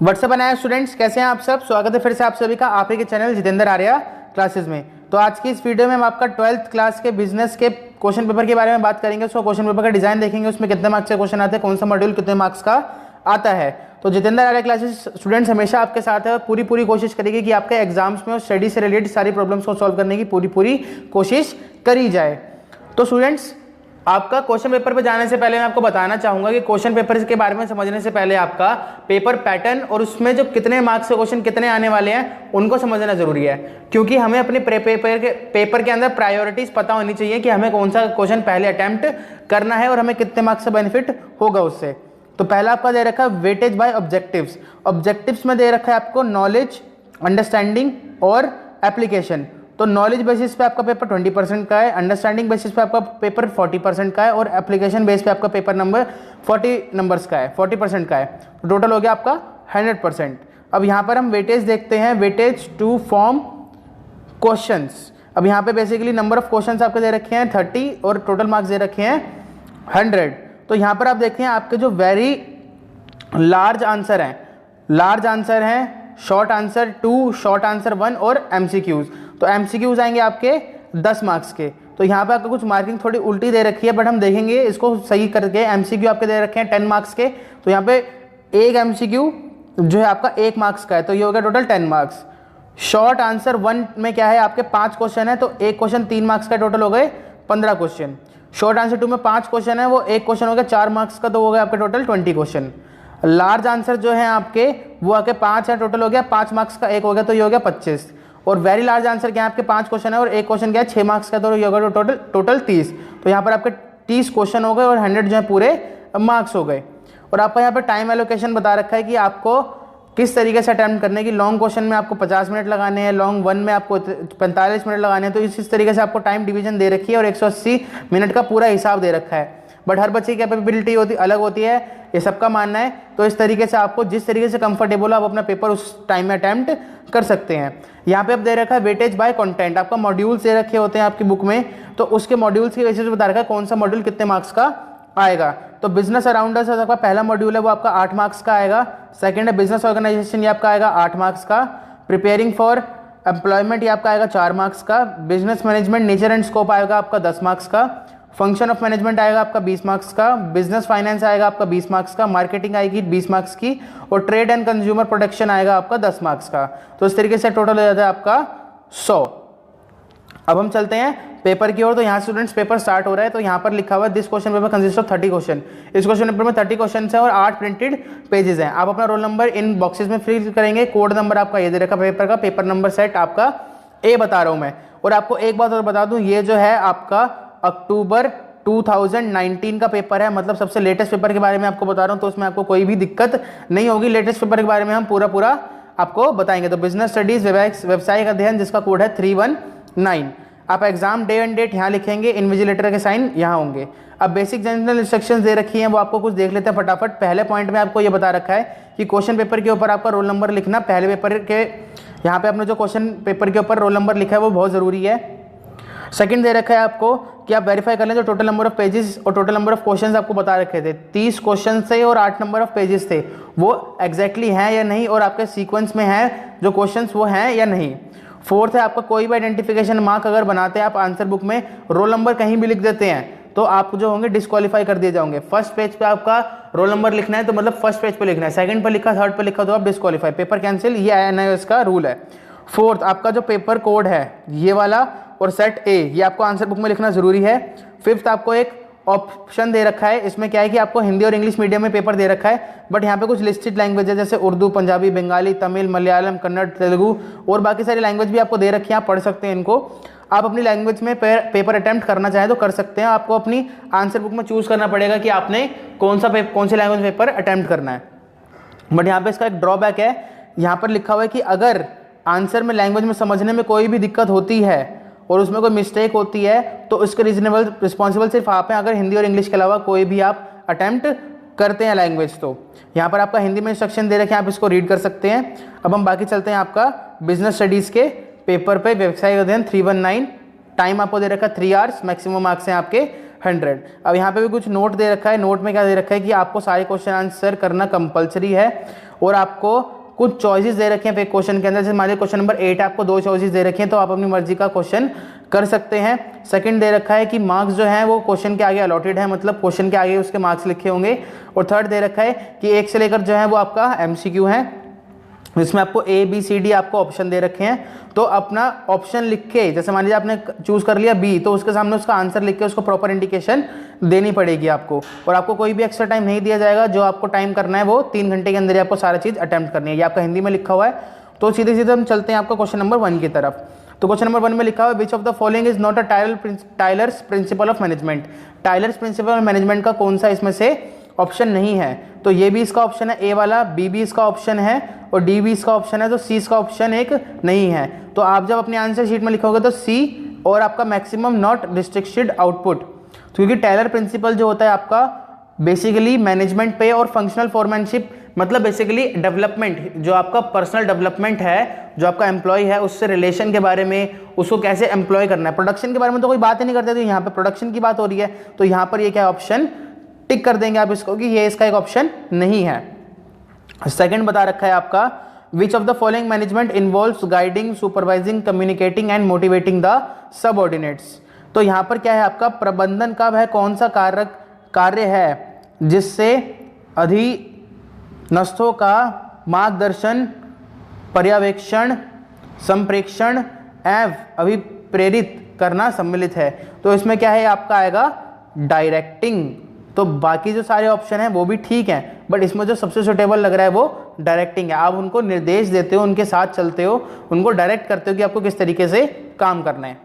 WhatsApp बनाया students, कैसे हैं आप सब। स्वागत है फिर से आप सभी का आप ही के चैनल जितेंद्र आर्या क्लासेस में। तो आज की इस वीडियो में हम आपका 12th क्लास के बिजनेस के क्वेश्चन पेपर के बारे में बात करेंगे। उसको क्वेश्चन पेपर का डिजाइन देखेंगे, उसमें कितने मार्क्स के क्वेश्चन आते हैं, कौन सा मॉड्यूल कितने मार्क्स का आता है। तो जितेंद्र आर्या क्लासेस स्टूडेंट्स हमेशा आपके साथ है और पूरी कोशिश करेगी कि आपके एग्जाम्स में और स्टडी से रिलेटेड सारी प्रॉब्लम्स को सॉल्व करने की पूरी कोशिश करी जाए। तो स्टूडेंट्स, आपका क्वेश्चन पेपर पे जाने से पहले मैं आपको बताना चाहूंगा कि क्वेश्चन पेपर के बारे में समझने से पहले आपका पेपर पैटर्न और उसमें जो कितने मार्क्स के क्वेश्चन कितने आने वाले हैं उनको समझना जरूरी है, क्योंकि हमें अपने पेपर के अंदर प्रायोरिटीज पता होनी चाहिए कि हमें कौन सा क्वेश्चन पहले अटेम्प्ट करना है और हमें कितने मार्क्स का बेनिफिट होगा उससे। तो पहला आपका दे रखा है वेटेज बाय ऑब्जेक्टिव्स। ऑब्जेक्टिव्स में दे रखा है आपको नॉलेज, अंडरस्टैंडिंग और एप्लीकेशन। तो नॉलेज बेसिस पे आपका पेपर 20% का है, अंडरस्टैंडिंग बेसिस पे आपका पेपर 40% का है और एप्लीकेशन बेस पे आपका पेपर नंबर 40% का है। तो टोटल हो गया आपका 100%। अब यहाँ पर हम वेटेज देखते हैं, वेटेज टू फॉर्म क्वेश्चंस। अब यहाँ पे बेसिकली नंबर ऑफ क्वेश्चंस आपके दे रखे हैं 30 और टोटल मार्क्स दे रखे हैं 100। तो यहाँ पर आप देखते हैं आपके जो वेरी लार्ज आंसर हैं, लार्ज आंसर हैं शॉर्ट आंसर 2, शॉर्ट आंसर 1 और एमसीक्यूज। तो एमसीक्यूज आएंगे आपके 10 मार्क्स के। तो यहाँ पे आपको कुछ मार्किंग थोड़ी उल्टी दे रखी है, बट हम देखेंगे इसको सही करके। एमसीक्यू आपके दे रखे हैं 10 मार्क्स के, तो यहाँ पे एक एमसीक्यू जो है आपका 1 मार्क्स का है, तो ये हो गया टोटल 10 मार्क्स। शॉर्ट आंसर 1 में क्या है, आपके 5 क्वेश्चन है, तो एक क्वेश्चन 3 मार्क्स का, टोटल हो गए 15 क्वेश्चन। शॉर्ट आंसर 2 में 5 क्वेश्चन है, वो एक क्वेश्चन हो गया 4 मार्क्स का, तो हो गया आपके टोटल 20 क्वेश्चन। लार्ज आंसर जो है आपके वो आपके 5 है, टोटल हो गया 5 मार्क्स का, एक हो गया, तो ये हो गया 25। और वेरी लार्ज आंसर क्या है, आपके 5 क्वेश्चन है और एक क्वेश्चन क्या है 6 मार्क्स का, तो ये होगा टोटल 30। तो यहाँ पर आपके 30 क्वेश्चन हो गए और 100 जो है पूरे मार्क्स हो गए। और आपका यहाँ पर टाइम एलोकेशन बता रखा है कि आपको किस तरीके से अटेम्प्ट करने की। लॉन्ग क्वेश्चन में आपको 50 मिनट लगाने हैं, लॉन्ग 1 में आपको 45 मिनट लगाने हैं। तो इस तरीके से आपको टाइम डिवीजन दे रखी है और 180 मिनट का पूरा हिसाब दे रखा है। बट हर बच्चे की कैपेबिलिटी अलग होती है, ये सबका मानना है। तो इस तरीके से आपको जिस तरीके से कंफर्टेबल हो आप अपना पेपर उस टाइम में अटेम्प्ट कर सकते हैं। यहाँ पे अब दे रखा है वेटेज बाय कंटेंट। आपका मॉड्यूल्स दे रखे होते हैं आपकी बुक में, तो उसके मॉड्यूल्स की बेसिस पे बता रखा है कौन सा मॉड्यूल कितने मार्क्स का आएगा। तो बिजनेस अराउंड अस आपका पहला मॉड्यूल है वो आपका 8 मार्क्स का आएगा। सेकंड है बिजनेस ऑर्गेनाइजेशन, ये आपका आएगा 8 मार्क्स का। प्रिपेयरिंग फॉर एम्प्लॉयमेंट ये आपका आएगा 4 मार्क्स का। Business management nature and scope आएगा आपका 10 मार्क्स का। फंक्शन ऑफ मैनेजमेंट आएगा आपका 20 मार्क्स का। बिजनेस फाइनेंस आएगा आपका 20 मार्क्स का। मार्केटिंग आएगी 20 मार्क्स की और ट्रेड एंड कंज्यूमर प्रोटेक्शन आएगा आपका 10 मार्क्स का। तो इस तरीके से टोटल हो जाता है आपका 100। अब हम चलते हैं पेपर की ओर। तो यहाँ स्टूडेंट्स पेपर स्टार्ट हो रहा है। तो यहाँ पर लिखा हुआ है this question paper consist of 30 question. इस क्वेश्चन पेपर में 30 क्वेश्चन है और 8 प्रिंटेड पेजेस हैं। आप अपना रोल नंबर इन बॉक्सेस में फिल करेंगे। कोड नंबर आपका ये दे रखा पेपर का, पेपर नंबर सेट आपका ए बता रहा हूँ मैं। और आपको एक बात और बता दूं, ये जो है आपका अक्टूबर 2019 का पेपर है, मतलब सबसे लेटेस्ट पेपर के बारे में आपको बता रहा हूँ। तो उसमें आपको कोई भी दिक्कत नहीं होगी। लेटेस्ट पेपर के बारे में हम पूरा आपको बताएंगे। तो बिजनेस स्टडीज व्यवसायिक अध्ययन, जिसका कोड है 319। आप एग्जाम डे एंड डेट यहाँ लिखेंगे, इन्विजिलेटर के साइन यहाँ होंगे। अब बेसिक जनरल इंस्ट्रक्शंस दे रखी हैं, वो आपको कुछ देख लेते हैं फटाफट। पहले पॉइंट में आपको ये बता रखा है कि क्वेश्चन पेपर के ऊपर आपका रोल नंबर लिखना। पहले पेपर के यहाँ पे आपने जो क्वेश्चन पेपर के ऊपर रोल नंबर लिखा है वो बहुत ज़रूरी है। सेकंड दे रखा है आपको कि आप वेरीफाई कर लें जो टोटल नंबर ऑफ पेजेस और टोटल नंबर ऑफ क्वेश्चंस आपको बता रखे थे। 30 क्वेश्चन थे और 8 नंबर ऑफ पेजेस थे, वो एग्जैक्टली हैं या नहीं, और आपके सीक्वेंस में है जो क्वेश्चंस वो हैं या नहीं। फोर्थ है आपका कोई भी आइडेंटिफिकेशन मार्क अगर बनाते हैं आप आंसर बुक में, रोल नंबर कहीं भी लिख देते हैं, तो आप जो होंगे डिस्क्वालीफाई कर दिए जाओगे। फर्स्ट पेज पे आपका रोल नंबर लिखना है, तो मतलब फर्स्ट पेज पे लिखना है। सेकंड पे लिखा, थर्ड पे लिखा, तो आप डिस्क्वालीफाई, पेपर कैंसिल, ये INIOS का रूल है। फोर्थ आपका जो पेपर कोड है ये वाला और सेट ए, ये आपको आंसर बुक में लिखना जरूरी है। फिफ्थ आपको एक ऑप्शन दे रखा है, इसमें क्या है कि आपको हिंदी और इंग्लिश मीडियम में पेपर दे रखा है, बट यहाँ पे कुछ लिस्टेड लैंग्वेज है जैसे उर्दू, पंजाबी, बंगाली, तमिल, मलयालम, कन्नड़, तेलुगु और बाकी सारी लैंग्वेज भी आपको दे रखी है। आप पढ़ सकते हैं इनको। आप अपनी लैंग्वेज में पेपर अटेम्प्ट करना चाहें तो कर सकते हैं। आपको अपनी आंसर बुक में चूज करना पड़ेगा कि आपने कौन सी लैंग्वेज में पेपर अटेम्प्ट करना है। बट यहाँ पे इसका एक ड्रॉबैक है, यहाँ पर लिखा हुआ है कि अगर आंसर में लैंग्वेज में समझने में कोई भी दिक्कत होती है और उसमें कोई मिस्टेक होती है तो इसके रीजनेबल रिस्पॉन्सिबल सिर्फ आप हैं, अगर हिंदी और इंग्लिश के अलावा कोई भी आप अटेम्प्ट करते हैं लैंग्वेज। तो यहाँ पर आपका हिंदी में इंस्ट्रक्शन दे रखे हैं, आप इसको रीड कर सकते हैं। अब हम बाकी चलते हैं आपका बिजनेस स्टडीज़ के पेपर पे, व्यवसायिक अध्ययन 319। टाइम आपको दे रखा है 3 आवर्स, मैक्सिमम मार्क्स हैं आपके 100। अब यहाँ पे भी कुछ नोट दे रखा है। नोट में क्या दे रखा है कि आपको सारे क्वेश्चन आंसर करना कंपलसरी है और आपको कुछ चॉइसेस दे रखे हैं एक क्वेश्चन के अंदर। जैसे मान लीजिए क्वेश्चन नंबर 8 आपको 2 चॉइसेस दे रखे हैं, तो आप अपनी मर्जी का क्वेश्चन कर सकते हैं। सेकंड दे रखा है कि मार्क्स जो हैं वो क्वेश्चन के आगे अलॉटेड है, मतलब क्वेश्चन के आगे उसके मार्क्स लिखे होंगे। और थर्ड दे रखा है कि 1 से लेकर जो है वो आपका MCQ है, जिसमें आपको A B C D आपको ऑप्शन दे रखे हैं। तो अपना ऑप्शन लिख के, जैसे मान लीजिए आपने चूज कर लिया B, तो उसके सामने उसका आंसर लिख के उसको प्रॉपर इंडिकेशन देनी पड़ेगी आपको। और आपको कोई भी एक्स्ट्रा टाइम नहीं दिया जाएगा। जो आपको टाइम करना है वो 3 घंटे के अंदर ही आपको सारा चीज़ अटेम्प्ट करनी है। ये आपका हिंदी में लिखा हुआ है। तो सीधे सीधे हम चलते हैं आपका क्वेश्चन नंबर 1 की तरफ। तो क्वेश्चन नंबर 1 में लिखा हुआ है which of the following is not a Taylor's principle of management. Taylor's principle of management का कौन सा इसमें से ऑप्शन नहीं है? तो ये भी इसका ऑप्शन है ए वाला, बी भी इसका ऑप्शन है और डी भी इसका ऑप्शन है। तो सी इसका ऑप्शन एक नहीं है। तो आप जब अपने आंसर शीट में लिखोगे तो सी और आपका मैक्सिमम नॉट रिस्ट्रिक्टेड आउटपुट, क्योंकि टेलर प्रिंसिपल जो होता है आपका बेसिकली मैनेजमेंट पे और फंक्शनल फोरमैनशिप, मतलब बेसिकली डेवलपमेंट, जो आपका पर्सनल डेवलपमेंट है, जो आपका एम्प्लॉय है उससे रिलेशन के बारे में, उसको कैसे एम्प्लॉय करना है। प्रोडक्शन के बारे में तो कोई बात ही नहीं करते, तो यहाँ पे प्रोडक्शन की बात हो रही है। तो यहाँ पर ये क्या ऑप्शन टिक कर देंगे आप इसको कि ये इसका एक ऑप्शन नहीं है। सेकंड बता रखा है आपका विच of the following management involves guiding, supervising, communicating and motivating the subordinates. तो यहाँ पर क्या है आपका प्रबंधन का वह कौन सा कार्य है जिससे अधीनस्थों का मार्गदर्शन, पर्यवेक्षण, संप्रेक्षण एवं अभिप्रेरित करना सम्मिलित है। तो इसमें क्या है आपका आएगा डायरेक्टिंग। तो बाकी जो सारे ऑप्शन हैं वो भी ठीक हैं, बट इसमें जो सबसे सुटेबल लग रहा है वो डायरेक्टिंग है। आप उनको निर्देश देते हो, उनके साथ चलते हो, उनको डायरेक्ट करते हो कि आपको किस तरीके से काम करना है।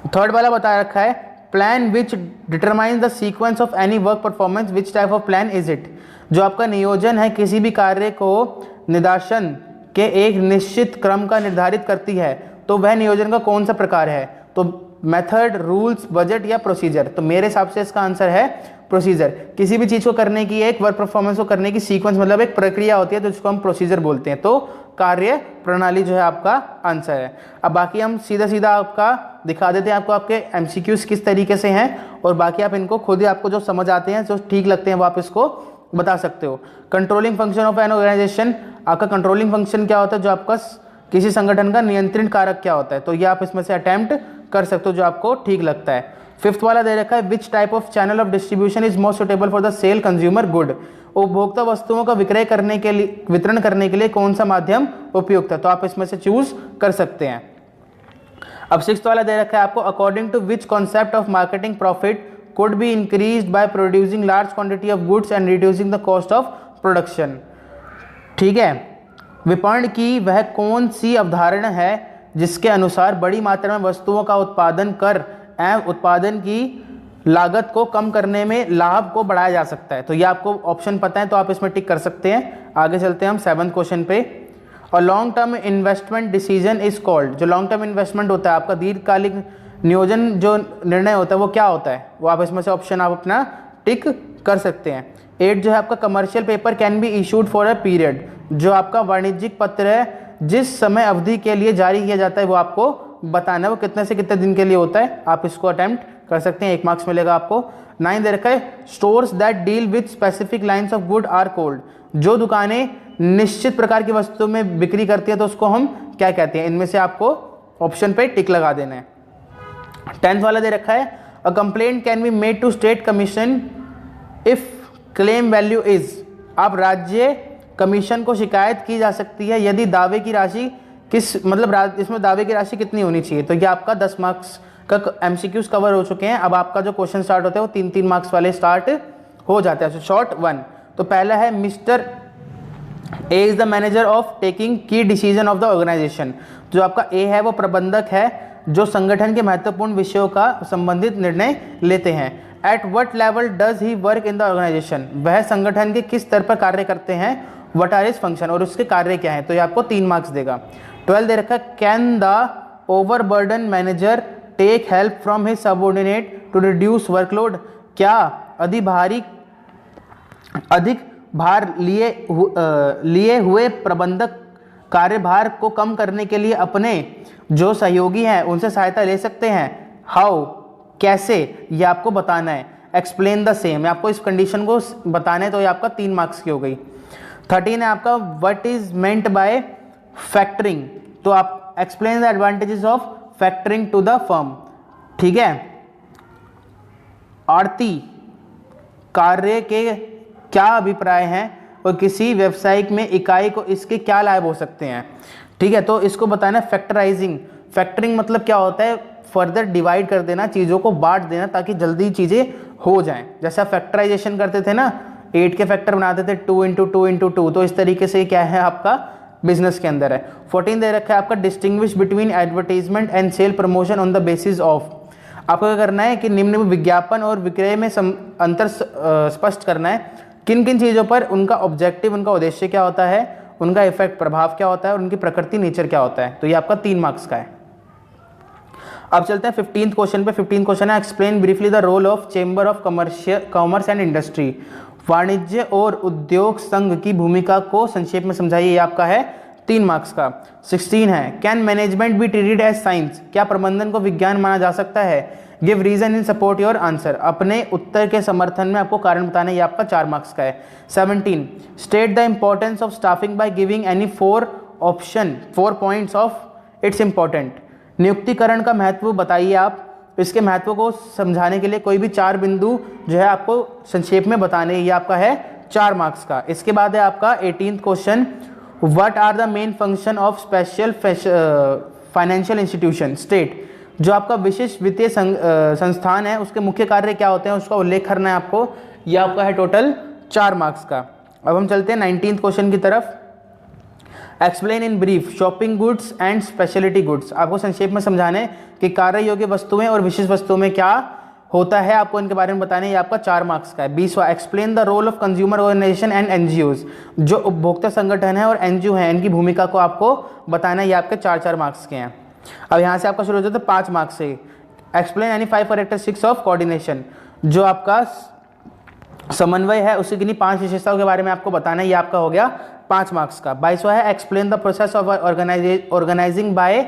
थर्ड वाला बता रखा है plan which determines the sequence of any work performance, which type of plan is it. जो आपका नियोजन है किसी भी कार्य को निदर्शन के एक निश्चित क्रम का निर्धारित करती है, तो वह नियोजन का कौन सा प्रकार है? तो मेथड, रूल्स, बजट या प्रोसीजर। तो मेरे हिसाब से इसका आंसर है प्रोसीजर। किसी भी चीज़ को करने की, एक वर्क परफॉर्मेंस को करने की सीक्वेंस, मतलब एक प्रक्रिया होती है, तो जिसको हम प्रोसीजर बोलते हैं। तो कार्य प्रणाली जो है आपका आंसर है। अब बाकी हम सीधा सीधा आपका दिखा देते हैं आपको आपके MCQs किस तरीके से हैं, और बाकी आप इनको खुद ही आपको जो समझ आते हैं, जो ठीक लगते हैं वो आप इसको बता सकते हो। Controlling function of an organization, आपका कंट्रोलिंग फंक्शन क्या होता है? जो आपका किसी संगठन का नियंत्रण कारक क्या होता है? तो ये आप इसमें से अटेम्प्ट कर सकते हो जो आपको ठीक लगता है। फिफ्थ वाला दे रखा है which type of channel of distribution is most suitable for the sale consumer good. उपभोक्ता वस्तुओं का विक्रय करने के लिए, वितरण करने के लिए कौन सा माध्यम उपयुक्त है? तो आप इसमें से चूज कर सकते हैं। अब सिक्स्थ वाला दे रखा है आपको according to which concept of marketing profit could be increased by producing large quantity of goods and reducing the cost of production। ठीक है, विपणन की वह कौन सी अवधारणा है जिसके अनुसार बड़ी मात्रा में वस्तुओं का उत्पादन कर एवं उत्पादन की लागत को कम करने में लाभ को बढ़ाया जा सकता है? तो ये आपको ऑप्शन पता है तो आप इसमें टिक कर सकते हैं। आगे चलते हैं हम 7th क्वेश्चन पे। और long term investment decision is called. जो लॉन्ग टर्म इन्वेस्टमेंट होता है आपका दीर्घकालिक नियोजन, जो निर्णय होता है वो क्या होता है? वो आप इसमें से ऑप्शन आप अपना टिक कर सकते हैं। 8 जो है आपका commercial paper can be issued for a period. जो आपका वाणिज्यिक पत्र है जिस समय अवधि के लिए जारी किया जाता है वो आपको बताना है, वो कितने से कितने दिन के लिए होता है। आप इसको अटेम्प्ट कर सकते हैं, 1 मार्क्स मिलेगा आपको। 9 दे रखा है stores that deal with specific lines of good are called. जो दुकानें निश्चित प्रकार की वस्तुओं में बिक्री करती है तो उसको हम क्या कहते हैं? इनमें से आपको ऑप्शन पे टिक लगा देना है। 10th वाला दे रखा है a complaint can be made to state commission if claim value is. आप राज्य कमीशन को शिकायत की जा सकती है यदि दावे की राशि किस, मतलब इसमें दावे की राशि कितनी होनी चाहिए। तो ये आपका 10 मार्क्स का MCQs कवर हो चुके हैं। अब आपका जो क्वेश्चन स्टार्ट होता है वो 3-3 मार्क्स वाले स्टार्ट हो जाते हैं। शॉर्ट 1 तो पहला है mister A is the manager of taking की डिसीजन ऑफ द ऑर्गेनाइजेशन। जो आपका ए है वो प्रबंधक है जो संगठन के महत्वपूर्ण विषयों का संबंधित निर्णय लेते हैं। At what level does he work in the organization. वह संगठन के किस स्तर पर कार्य करते हैं। वट आर हिज फंक्शन, और उसके कार्य क्या है। तो ये आपको 3 मार्क्स देगा। 12 दे रखा can the overburden manager take help from his subordinate to reduce workload. क्या अधिक भार लिए हुए प्रबंधक कार्यभार को कम करने के लिए अपने जो सहयोगी हैं उनसे सहायता ले सकते हैं। हाउ, कैसे ये आपको बताना है। एक्सप्लेन द सेम, आपको इस कंडीशन को बताना है, तो ये आपका 3 मार्क्स की हो गई। 13 है आपका what is meant by factoring, तो आप explain the advantages of factoring to the firm. ठीक है। आरती कार्य के क्या अभिप्राय हैं और किसी व्यवसायिक में इकाई को इसके क्या लाभ हो सकते हैं। ठीक है, तो इसको बताना फैक्टराइजिंग। फैक्टरिंग मतलब क्या होता है, फर्दर डिवाइड कर देना, चीज़ों को बांट देना ताकि जल्दी चीज़ें हो जाएं। जैसे आप फैक्टराइजेशन करते थे ना, 8 के फैक्टर बनाते थे 2 × 2 × 2, तो इस तरीके से क्या है आपका बिजनेस के अंदर है। 14 दे रखा है आपका distinguish between advertisement and sale promotion on the basis of. आपको क्या करना है कि निम्न में विज्ञापन और विक्रय में अंतर स्पष्ट करना है, किन किन चीज़ों पर उनका ऑब्जेक्टिव, उनका उद्देश्य क्या होता है, उनका इफेक्ट प्रभाव क्या होता है और उनकी प्रकृति नेचर क्या होता है। तो ये आपका 3 मार्क्स का है। अब चलते हैं 15th क्वेश्चन पे। 15th क्वेश्चन है explain briefly the role of chamber of commerce and industry, वाणिज्य और उद्योग संघ की भूमिका को संक्षेप में समझाइए। ये आपका है 3 मार्क्स का। 16 है can management be treated as science, क्या प्रबंधन को विज्ञान माना जा सकता है। Give reason in support your answer, अपने उत्तर के समर्थन में आपको कारण बताना है। ये आपका 4 मार्क्स का है। 17 state the importance of staffing by giving any 4 points of its important, नियुक्तिकरण का महत्व बताइए आप। इसके महत्व को समझाने के लिए कोई भी 4 बिंदु जो है आपको संक्षेप में बताने। ये आपका है 4 मार्क्स का। इसके बाद है आपका 18th question what are the main function of special financial institution state, जो आपका विशिष्ट वित्तीय संस्थान है उसके मुख्य कार्य क्या होते हैं, उसका उल्लेख करना है आपको। यह आपका है टोटल 4 मार्क्स का। अब हम चलते हैं 19th क्वेश्चन की तरफ। Explain in brief shopping goods and speciality goods, आपको संक्षेप में समझाने कि कार्य योग्य वस्तुएं और विशिष्ट वस्तुओं में क्या होता है, आपको इनके बारे में बताने। ये आपका 4 मार्क्स का है। 20वां explain the role of consumer organisation and NGOs, जो उपभोक्ता संगठन है और एनजीओ है इनकी भूमिका को आपको बताना है। ये आपके 4 मार्क्स के हैं। अब यहाँ से आपका शुरू हो जाता है 5 मार्क्स से। Explain any 5 characteristics of coordination, जो आपका समन्वय है उसी की 5 विशेषताओं के बारे में आपको बताना है। ये आपका हो गया 5 मार्क्स का। 22वां है explain the process of organizing by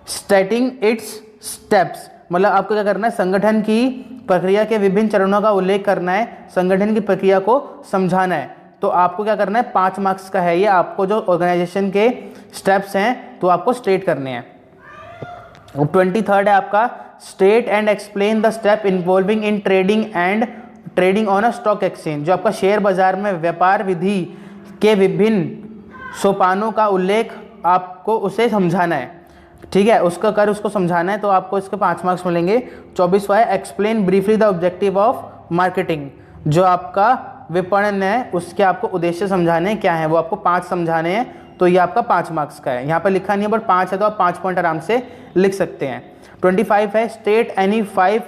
stating its steps, मतलब आपको क्या करना है, संगठन की प्रक्रिया के विभिन्न चरणों का उल्लेख करना है, संगठन की प्रक्रिया को समझाना है। तो आपको क्या करना है, 5 मार्क्स का है ये। आपको जो ऑर्गेनाइजेशन के स्टेप्स हैं तो आपको स्टेट करने हैं। 23rd है आपका state and explain the step involving in trading on a stock exchange, जो आपका शेयर बाजार में व्यापार विधि के विभिन्न सोपानों का उल्लेख आपको उसे समझाना है। ठीक है, उसको समझाना है, तो आपको इसके 5 मार्क्स मिलेंगे। 24वां है explain briefly the objective of marketing, जो आपका विपणन है उसके आपको उद्देश्य समझाने क्या है, वो आपको 5 समझाने हैं। तो ये आपका 5 मार्क्स का है। यहाँ पर लिखा नहीं है बट 5 है तो आप 5 पॉइंट आराम से लिख सकते हैं। 25 है state any 5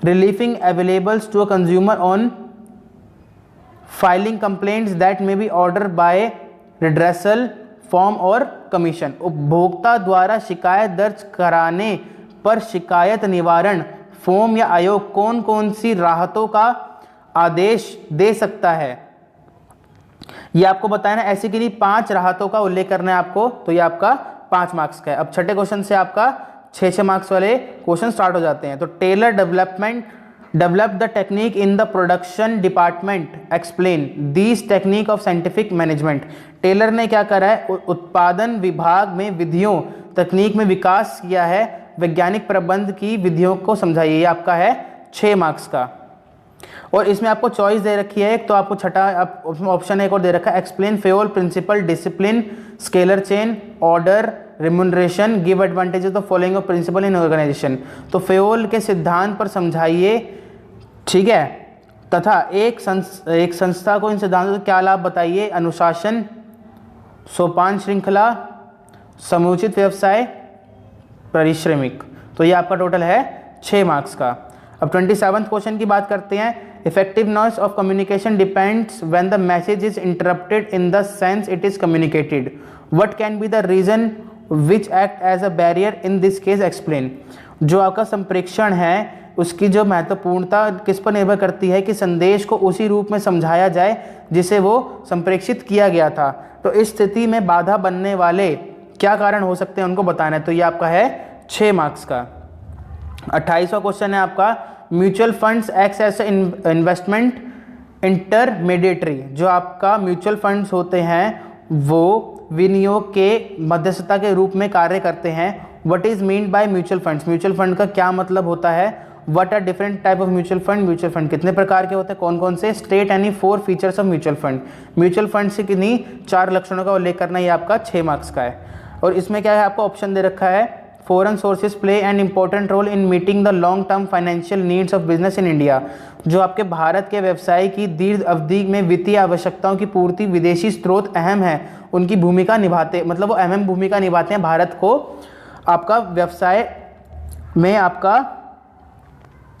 relieving availables to a consumer on filing complaints that may be order by redressal form और कमीशन, उपभोक्ता द्वारा शिकायत दर्ज कराने पर शिकायत निवारण फॉर्म या आयोग कौन कौन सी राहतों का आदेश दे सकता है, ये आपको बताना है। ऐसी किन्हीं 5 राहतों का उल्लेख करना है आपको। तो ये आपका 5 मार्क्स का है। अब छठे क्वेश्चन से आपका 6 मार्क्स वाले क्वेश्चन स्टार्ट हो जाते हैं। तो Taylor develop the technique in the production department, explain this technique of scientific management, Taylor ने क्या करा है, उत्पादन विभाग में विधियों तकनीक में विकास किया है, वैज्ञानिक प्रबंध की विधियों को समझाइए। ये आपका है 6 मार्क्स का। और इसमें आपको चॉइस दे रखी है एक, तो आपको छठा ऑप्शन एक और दे रखा है explain Fayol principle discipline scalar chain order remuneration give advantages of following of principle in organization, तो फेयोल के सिद्धांत पर समझाइए। ठीक है, तथा एक संस्था को इन सिद्धांतों से क्या लाभ बताइए, अनुशासन, सोपान श्रृंखला, समुचित व्यवसाय, पारिश्रमिक। तो ये आपका टोटल है 6 मार्क्स का। अब 27th क्वेश्चन की बात करते हैं। Effectiveness of communication depends when the message is interrupted in the sense it is communicated, what can be the reason which act as a barrier in this case, explain, जो आपका संप्रेषण है उसकी जो महत्वपूर्णता किस पर निर्भर करती है कि संदेश को उसी रूप में समझाया जाए जिसे वो संप्रेषित किया गया था। तो इस स्थिति में बाधा बनने वाले क्या कारण हो सकते हैं उनको बताना है। तो ये आपका है 6 मार्क्स का। 28वां क्वेश्चन है आपका, mutual funds act as investment intermediatory. जो आपका म्यूचुअल फंड्स होते हैं वो विनियोग के मध्यस्थता के रूप में कार्य करते हैं। What is mean by mutual funds, mutual fund का क्या मतलब होता है। What are different type of mutual fund, mutual fund कितने प्रकार के होते हैं, कौन कौन से। State any 4 features of mutual fund, mutual fund से किन्हीं 4 लक्षणों का उल्लेख करना, ये आपका 6 मार्क्स का है। और इसमें क्या है, आपको ऑप्शन दे रखा है, foreign sources play an important role in meeting the long term financial needs of business in India. जो आपके भारत के व्यवसाय की दीर्घ अवधि में वित्तीय आवश्यकताओं की पूर्ति विदेशी स्रोत अहम है, उनकी भूमिका निभाते, मतलब वो अहम भूमिका निभाते हैं भारत को आपका व्यवसाय में आपका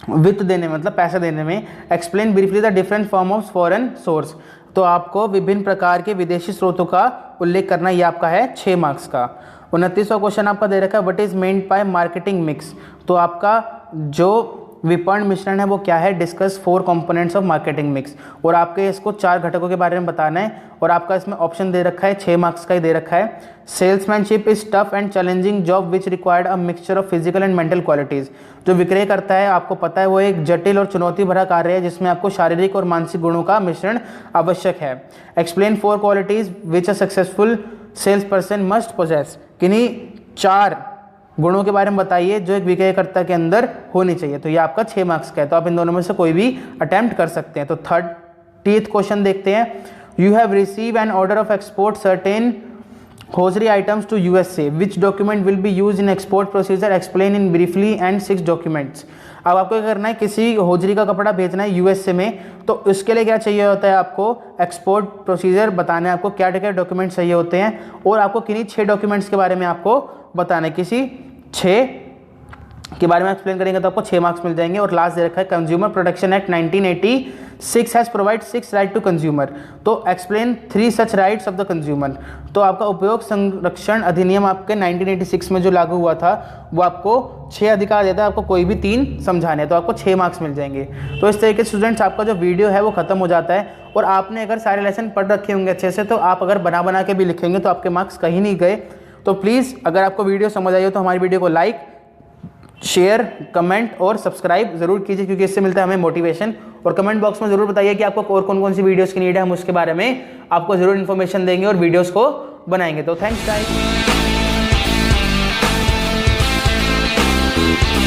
वित्त देने में, मतलब पैसा देने में। Explain briefly the different form of foreign source, तो आपको विभिन्न प्रकार के विदेशी स्रोतों का उल्लेख करना, ये आपका है 6 मार्क्स का। 29वां क्वेश्चन आपका दे रखा है, what is meant bye marketing mix. तो आपका जो विपणन मिश्रण है वो क्या है, discuss 4 components of marketing mix. और आपके इसको 4 घटकों के बारे में बताना है। और आपका इसमें ऑप्शन दे रखा है, 6 मार्क्स का ही दे रखा है। Salesmanship is tough and challenging job which required a mixture of physical and mental qualities. जो विक्रय करता है, आपको पता है, वो एक जटिल और चुनौती भरा कार्य है जिसमें आपको शारीरिक और मानसिक गुणों का मिश्रण आवश्यक है। Explain 4 qualities which a successful sales person must possess. किन्हीं 4 गुणों के बारे में बताइए जो एक विक्रयकर्ता के अंदर होनी चाहिए। तो ये आपका 6 मार्क्स का है, तो आप इन दोनों में से कोई भी अटेम्प्ट कर सकते हैं। तो 30th क्वेश्चन देखते हैं, you have receive an order of export certain hosiery items to USA, which document will be used in export procedure, explain in briefly and 6 documents। अब आपको क्या करना है, किसी होजरी का कपड़ा भेजना है यूएसए में, तो उसके लिए क्या चाहिए होता है, आपको एक्सपोर्ट प्रोसीजर बताना है, आपको क्या क्या डॉक्यूमेंट चाहिए होते हैं, और आपको किन्हीं 6 डॉक्यूमेंट्स के बारे में आपको बताना है। किसी 6 के बारे में एक्सप्लेन करेंगे तो आपको 6 मार्क्स मिल जाएंगे। और लास्ट दे रखा है, consumer protection act 1986 has provide 6 right to consumer, तो explain 3 such rights of the consumer. तो आपका उपयोग संरक्षण अधिनियम आपके 1986 में जो लागू हुआ था वो आपको 6 अधिकार देता है, आपको कोई भी 3 समझाने हैं, तो आपको 6 मार्क्स मिल जाएंगे। तो इस तरीके से स्टूडेंट्स आपका जो वीडियो है वो खत्म हो जाता है। और आपने अगर सारे लेसन पढ़ रखे होंगे अच्छे से, तो आप अगर बना बना के भी लिखेंगे तो आपके मार्क्स कहीं नहीं गए। तो प्लीज़ अगर आपको वीडियो समझ आई हो तो हमारी वीडियो को लाइक, शेयर, कमेंट और सब्सक्राइब जरूर कीजिए, क्योंकि इससे मिलता है हमें मोटिवेशन। और कमेंट बॉक्स में जरूर बताइए कि आपको और कौन कौन सी वीडियोस की नीड है, हम उसके बारे में आपको जरूर इन्फॉर्मेशन देंगे और वीडियोस को बनाएंगे। तो थैंक्स गाइस।